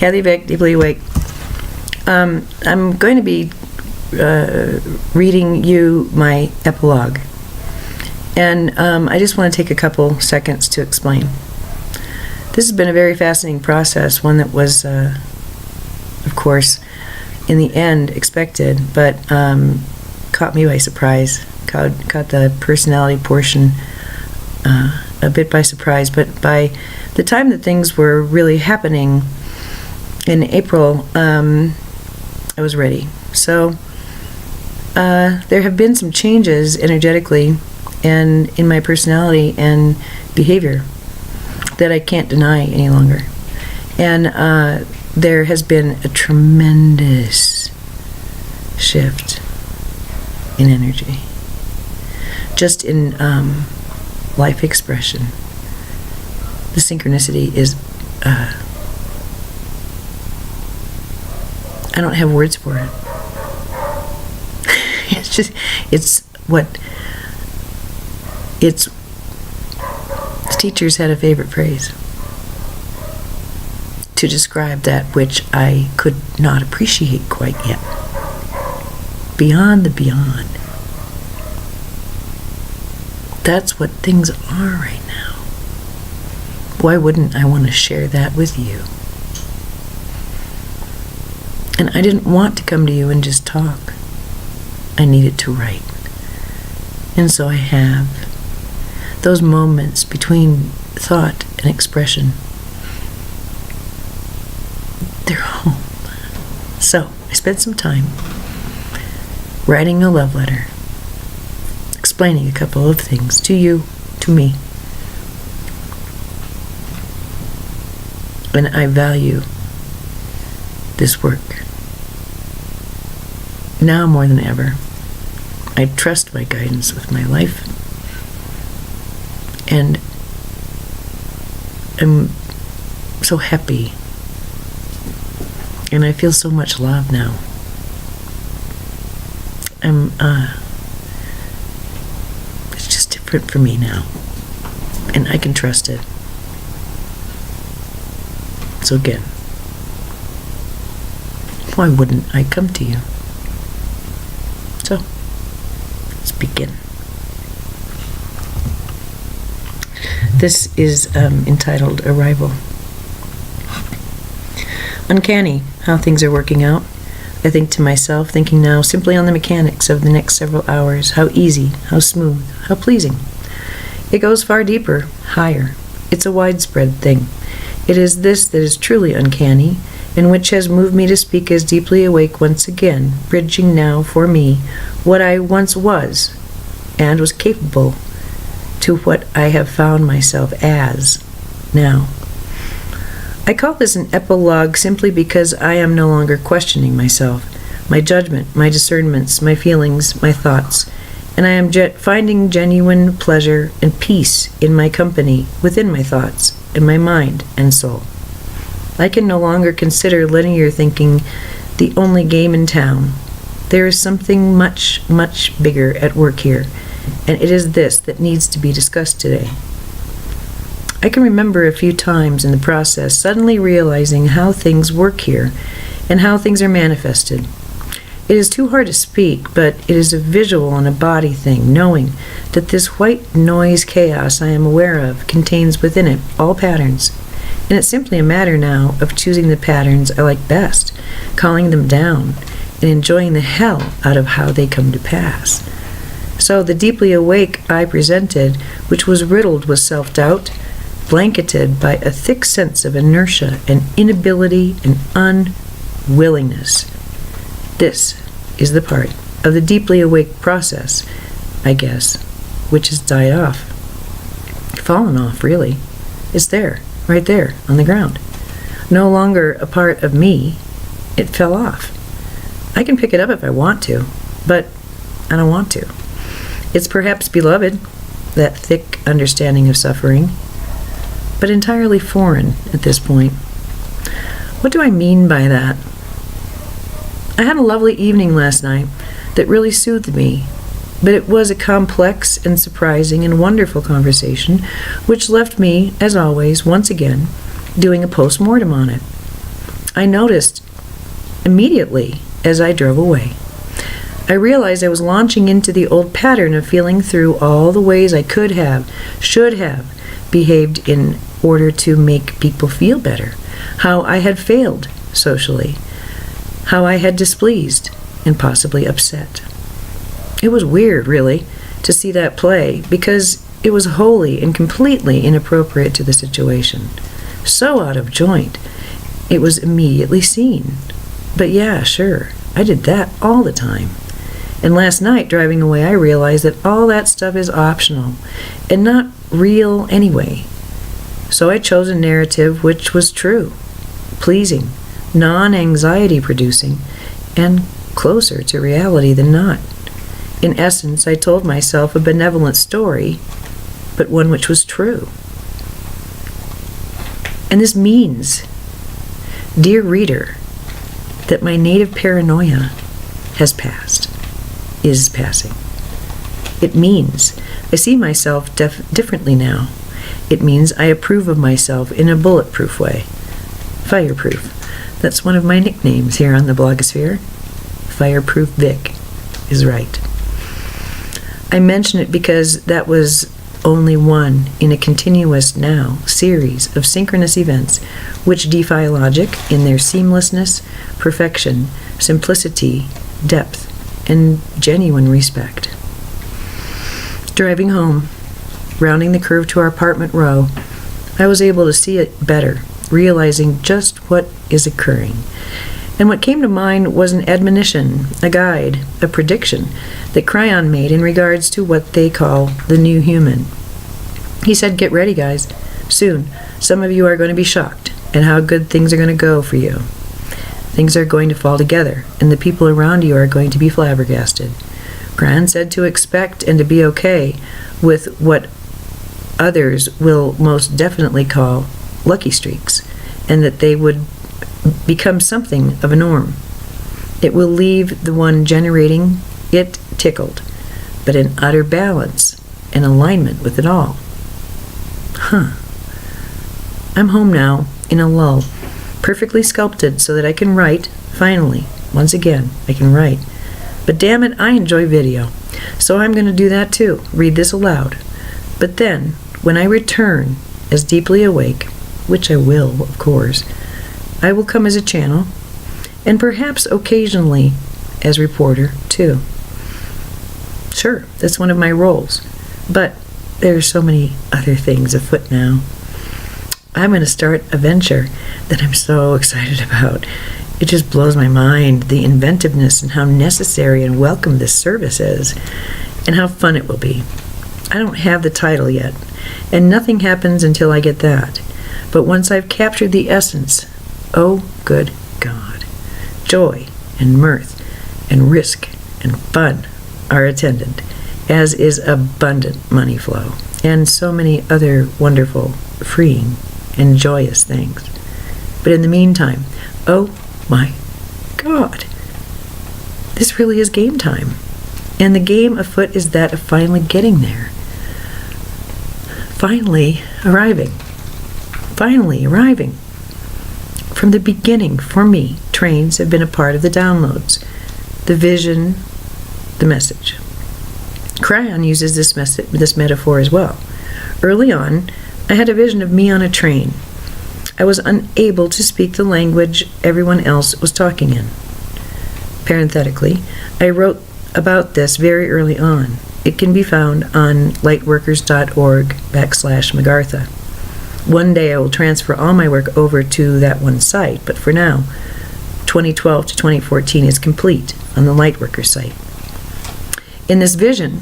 Kathy Vick, Deeply Awake. I'm going to be reading you my epilogue. And I just want to take a couple seconds to explain. This has been a very fascinating process, one that was, of course, in the end expected, but caught me by surprise, caught the personality portion a bit by surprise. But by the time that things were really happening in April, I was ready. So there have been some changes energetically and in my personality and behavior that I can't deny any longer. And there has been a tremendous shift in energy, just in life expression. The synchronicity is, I don't have words for it. The teachers had a favorite phrase to describe that which I could not appreciate quite yet. Beyond the beyond. That's what things are right now. Why wouldn't I want to share that with you? And I didn't want to come to you and just talk. I needed to write. And so I have those moments between thought and expression. They're home. So I spent some time writing a love letter, explaining a couple of things to you, to me. And I value this work. Now more than ever, I trust my guidance with my life. And I'm so happy. And I feel so much love now. It's just different for me now. And I can trust it. So again, why wouldn't I come to you? So, let's begin. This is entitled Arrival. Uncanny how things are working out. I think to myself, thinking now simply on the mechanics of the next several hours, how easy, how smooth, how pleasing. It goes far deeper, higher. It's a widespread thing. It is this that is truly uncanny, and which has moved me to speak as deeply awake once again, bridging now for me what I once was, and was capable, to what I have found myself as now. I call this an epilogue simply because I am no longer questioning myself, my judgment, my discernments, my feelings, my thoughts, and I am finding genuine pleasure and peace in my company, within my thoughts, in my mind and soul. I can no longer consider linear thinking the only game in town. There is something much, much bigger at work here, and it is this that needs to be discussed today. I can remember a few times in the process suddenly realizing how things work here and how things are manifested. It is too hard to speak, but it is a visual and a body thing, knowing that this white noise chaos I am aware of contains within it all patterns, and it's simply a matter now of choosing the patterns I like best, calling them down, and enjoying the hell out of how they come to pass. So the deeply awake I presented, which was riddled with self-doubt, blanketed by a thick sense of inertia and inability and unwillingness. This is the part of the deeply awake process, I guess, which has died off. Fallen off, really. It's there, right there, on the ground. No longer a part of me, it fell off. I can pick it up if I want to, but I don't want to. It's perhaps beloved, that thick understanding of suffering, but entirely foreign at this point. What do I mean by that? I had a lovely evening last night that really soothed me, but it was a complex and surprising and wonderful conversation which left me, as always, once again, doing a post-mortem on it. I noticed immediately as I drove away. I realized I was launching into the old pattern of feeling through all the ways I could have, should have, behaved in order to make people feel better, how I had failed socially, how I had displeased and possibly upset. It was weird, really, to see that play, because it was wholly and completely inappropriate to the situation. So out of joint, it was immediately seen. But yeah, sure, I did that all the time. And last night, driving away, I realized that all that stuff is optional and not real anyway. So I chose a narrative which was true, pleasing, non-anxiety producing, and closer to reality than not. In essence, I told myself a benevolent story, but one which was true. And this means, dear reader, that my native paranoia has passed, is passing. It means I see myself differently now. It means I approve of myself in a bulletproof way. Fireproof. That's one of my nicknames here on the blogosphere. Fireproof Vic is right. I mention it because that was only one in a continuous now series of synchronous events which defy logic in their seamlessness, perfection, simplicity, depth, and genuine respect. Driving home, rounding the curve to our apartment row, I was able to see it better, realizing just what is occurring. And what came to mind was an admonition, a guide, a prediction that Cryon made in regards to what they call the new human. He said, "Get ready, guys. Soon, some of you are going to be shocked at how good things are going to go for you. Things are going to fall together, and the people around you are going to be flabbergasted." Cryon said to expect and to be okay with what others will most definitely call lucky streaks, and that they would become something of a norm. It will leave the one generating it tickled, but in utter balance and alignment with it all. I'm home now, in a lull, perfectly sculpted so that I can write, finally, once again, I can write. But damn it, I enjoy video, so I'm going to do that too, read this aloud. But then, when I return as deeply awake, which I will, of course, I will come as a channel, and perhaps occasionally as reporter, too. Sure, that's one of my roles, but there are so many other things afoot now. I'm going to start a venture that I'm so excited about. It just blows my mind, the inventiveness and how necessary and welcome this service is, and how fun it will be. I don't have the title yet, and nothing happens until I get that. But once I've captured the essence, oh, good God, joy and mirth and risk and fun are attendant, as is abundant money flow, and so many other wonderful, freeing, and joyous things. But in the meantime, oh my God, this really is game time. And the game afoot is that of finally getting there. Finally arriving. From the beginning, for me, trains have been a part of the downloads, the vision, the message. Cryon uses this metaphor as well. Early on, I had a vision of me on a train. I was unable to speak the language everyone else was talking in. Parenthetically, I wrote about this very early on. It can be found on lightworkers.org/MacArthur. One day I will transfer all my work over to that one site, but for now, 2012 to 2014 is complete on the Lightworkers site. In this vision,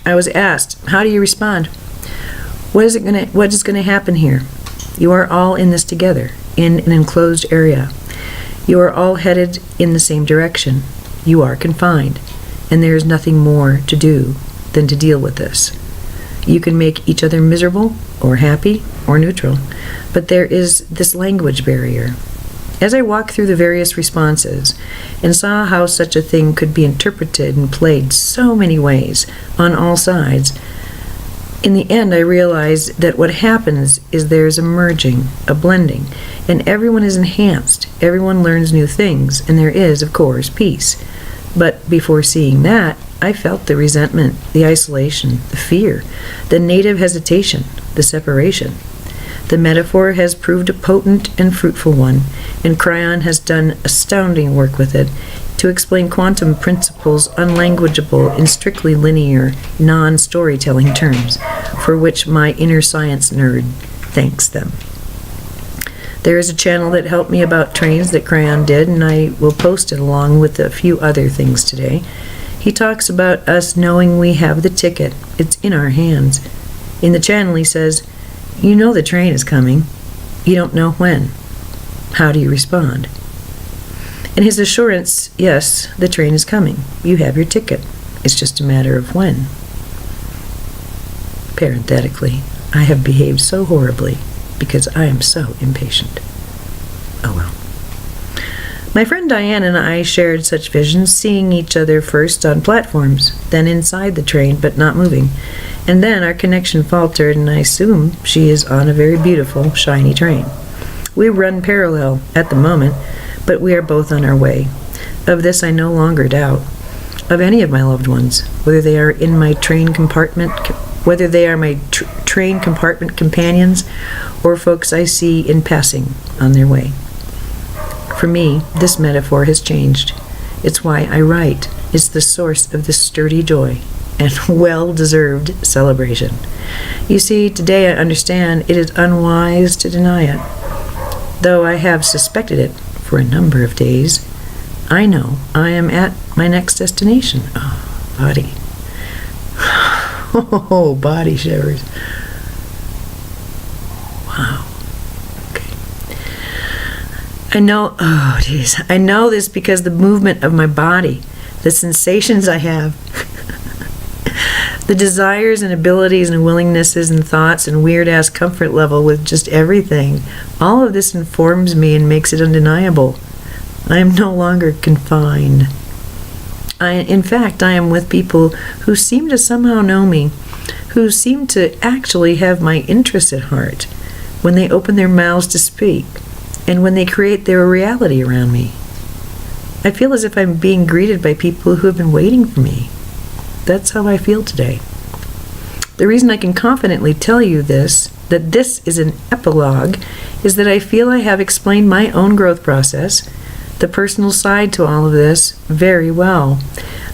I was asked, how do you respond? What is going to happen here? You are all in this together, in an enclosed area. You are all headed in the same direction. You are confined, and there is nothing more to do than to deal with this. You can make each other miserable, or happy, or neutral, but there is this language barrier. As I walked through the various responses and saw how such a thing could be interpreted and played so many ways on all sides, In the end, I realized that what happens is there's a merging, a blending, and everyone is enhanced. Everyone learns new things, and there is, of course, peace. But before seeing that, I felt the resentment, the isolation, the fear, the native hesitation, the separation. The metaphor has proved a potent and fruitful one, and Cryon has done astounding work with it to explain quantum principles unlanguageable in strictly linear, non-storytelling terms, for which my inner science nerd thanks them. There is a channel that helped me about trains that Cryon did, and I will post it along with a few other things today. He talks about us knowing we have the ticket. It's in our hands. In the channel he says, you know the train is coming. You don't know when. How do you respond? And his assurance, yes, the train is coming. You have your ticket. It's just a matter of when. Parenthetically, I have behaved so horribly because I am so impatient. Oh well. My friend Diane and I shared such visions, seeing each other first on platforms, then inside the train, but not moving. And then our connection faltered, and I assume she is on a very beautiful, shiny train. We run parallel at the moment, but we are both on our way. Of this I no longer doubt. Of any of my loved ones, whether they are in my train compartment, whether they are my train compartment companions, or folks I see in passing on their way. For me, this metaphor has changed. It's why I write. It's the source of this sturdy joy and well-deserved celebration. You see, today I understand it is unwise to deny it. Though I have suspected it for a number of days, I know I am at my next destination. Oh, body. Oh, body shivers. Wow. Okay. I know this because the movement of my body, the sensations I have, the desires and abilities and willingnesses and thoughts and weird-ass comfort level with just everything, all of this informs me and makes it undeniable. I am no longer confined. In fact, I am with people who seem to somehow know me, who seem to actually have my interests at heart when they open their mouths to speak and when they create their reality around me. I feel as if I'm being greeted by people who have been waiting for me. That's how I feel today. The reason I can confidently tell you this, that this is an epilogue, is that I feel I have explained my own growth process, the personal side to all of this, very well.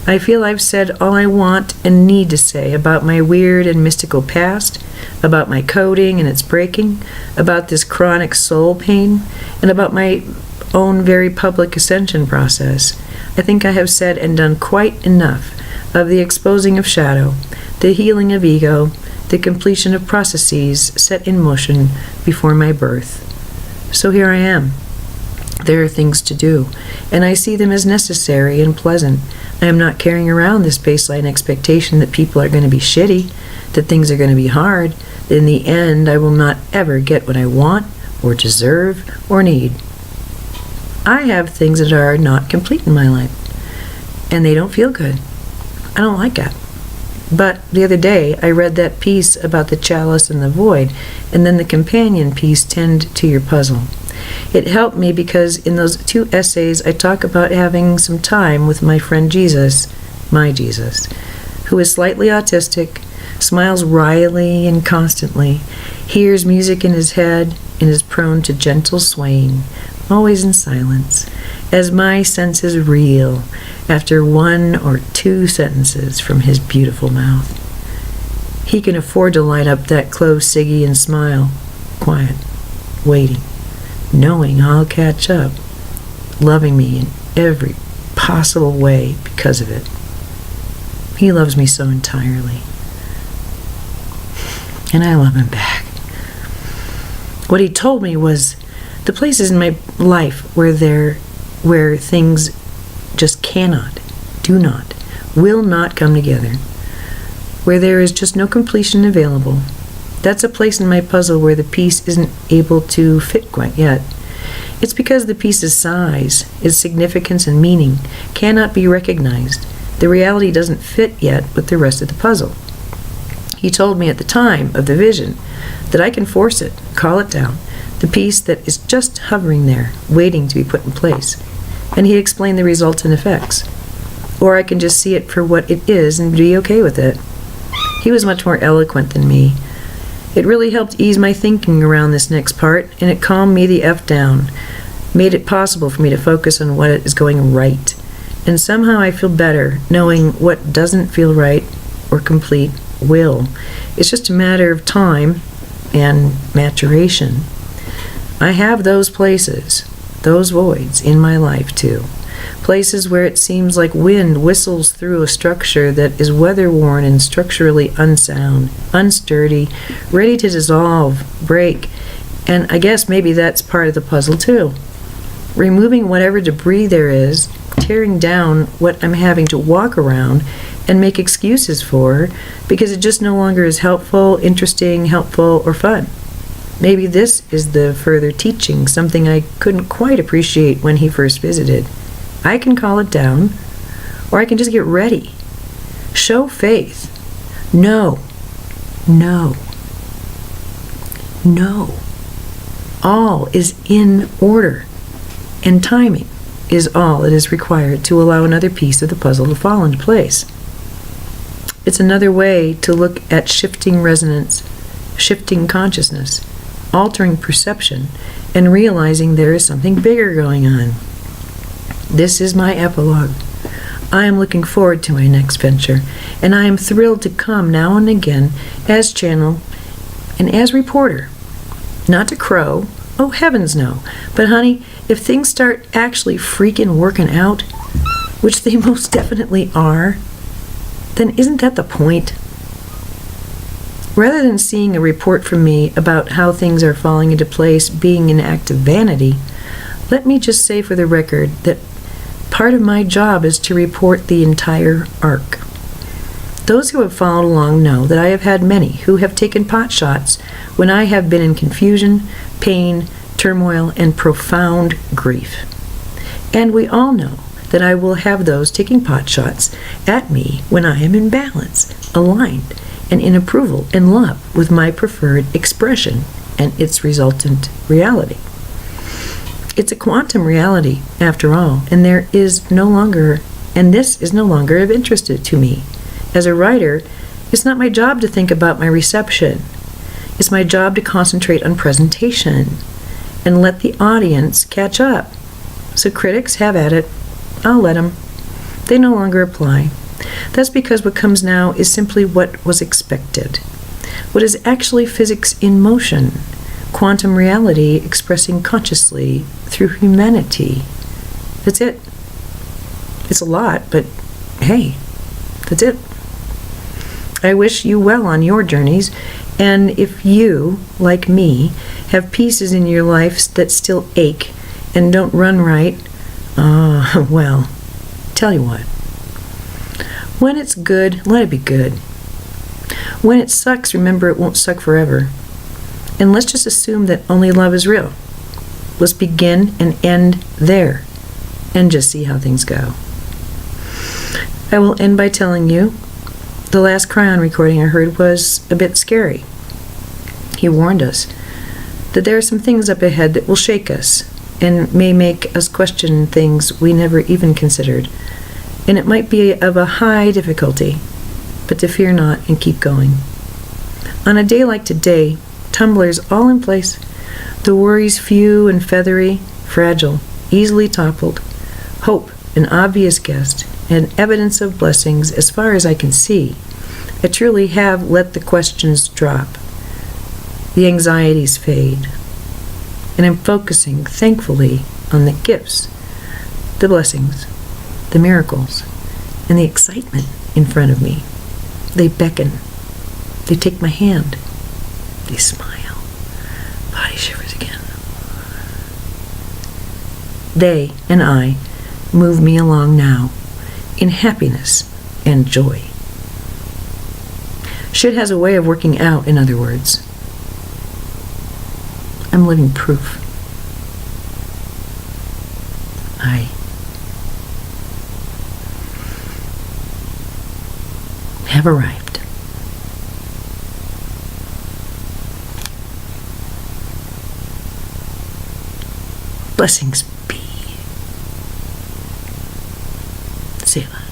I feel I've said all I want and need to say about my weird and mystical past, about my coding and its breaking, about this chronic soul pain, and about my own very public ascension process. I think I have said and done quite enough of the exposing of shadow, the healing of ego, the completion of processes set in motion before my birth. So here I am. There are things to do, and I see them as necessary and pleasant. I am not carrying around this baseline expectation that people are going to be shitty, that things are going to be hard, that in the end I will not ever get what I want, or deserve, or need. I have things that are not complete in my life, and they don't feel good. I don't like that. But the other day I read that piece about the chalice and the void, and then the companion piece, Tend to Your Puzzle. It helped me because in those two essays I talk about having some time with my friend Jesus, my Jesus, who is slightly autistic, smiles wryly and constantly, hears music in his head, and is prone to gentle swaying, always in silence, as my senses reel after one or two sentences from his beautiful mouth. He can afford to light up that clove ciggy and smile, quiet, waiting, knowing I'll catch up, loving me in every possible way because of it. He loves me so entirely, and I love him back. What he told me was the places in my life where things just cannot, do not, will not come together, where there is just no completion available. That's a place in my puzzle where the piece isn't able to fit quite yet. It's because the piece's size, its significance and meaning cannot be recognized. The reality doesn't fit yet with the rest of the puzzle. He told me at the time of the vision that I can force it, call it down, the piece that is just hovering there, waiting to be put in place. And he explained the resultant effects. Or I can just see it for what it is and be okay with it. He was much more eloquent than me. It really helped ease my thinking around this next part, and it calmed me the F down, made it possible for me to focus on what is going right. And somehow I feel better knowing what doesn't feel right or complete will. It's just a matter of time and maturation. I have those places, those voids in my life too. Places where it seems like wind whistles through a structure that is weather-worn and structurally unsound, unsturdy, ready to dissolve, break, and I guess maybe that's part of the puzzle too. Removing whatever debris there is, tearing down what I'm having to walk around and make excuses for because it just no longer is helpful, interesting, helpful, or fun. Maybe this is the further teaching, something I couldn't quite appreciate when he first visited. I can call it down, or I can just get ready. Show faith. No. All is in order, and timing is all it is required to allow another piece of the puzzle to fall into place. It's another way to look at shifting resonance, shifting consciousness, altering perception, and realizing there is something bigger going on. This is my epilogue. I am looking forward to my next venture, and I am thrilled to come now and again as channel and as reporter. Not to crow, oh heavens no, but honey, if things start actually freaking working out, which they most definitely are, then isn't that the point? Rather than seeing a report from me about how things are falling into place being an act of vanity, let me just say for the record that part of my job is to report the entire arc. Those who have followed along know that I have had many who have taken pot shots when I have been in confusion, pain, turmoil, and profound grief. And we all know that I will have those taking pot shots at me when I am in balance, aligned, and in approval and love with my preferred expression and its resultant reality. It's a quantum reality, after all, and this is no longer of interest to me. As a writer, it's not my job to think about my reception. It's my job to concentrate on presentation and let the audience catch up. So critics, have at it. I'll let them. They no longer apply. That's because what comes now is simply what was expected. What is actually physics in motion. Quantum reality expressing consciously through humanity. That's it. It's a lot, but hey, that's it. I wish you well on your journeys, and if you, like me, have pieces in your life that still ache and don't run right, well, tell you what. When it's good, let it be good. When it sucks, remember it won't suck forever. And let's just assume that only love is real. Let's begin and end there, and just see how things go. I will end by telling you, the last Cryon recording I heard was a bit scary. He warned us that there are some things up ahead that will shake us, and may make us question things we never even considered. And it might be of a high difficulty, but to fear not and keep going. On a day like today, tumblers all in place, the worries few and feathery, fragile, easily toppled, hope an obvious guest, and evidence of blessings as far as I can see. I truly have let the questions drop, the anxieties fade, and I'm focusing, thankfully, on the gifts, the blessings, the miracles, and the excitement in front of me. They beckon. They take my hand. They smile. Body shivers again. They and I move me along now in happiness and joy. Shit has a way of working out, in other words. I'm living proof. I have arrived. Blessings be. Selah.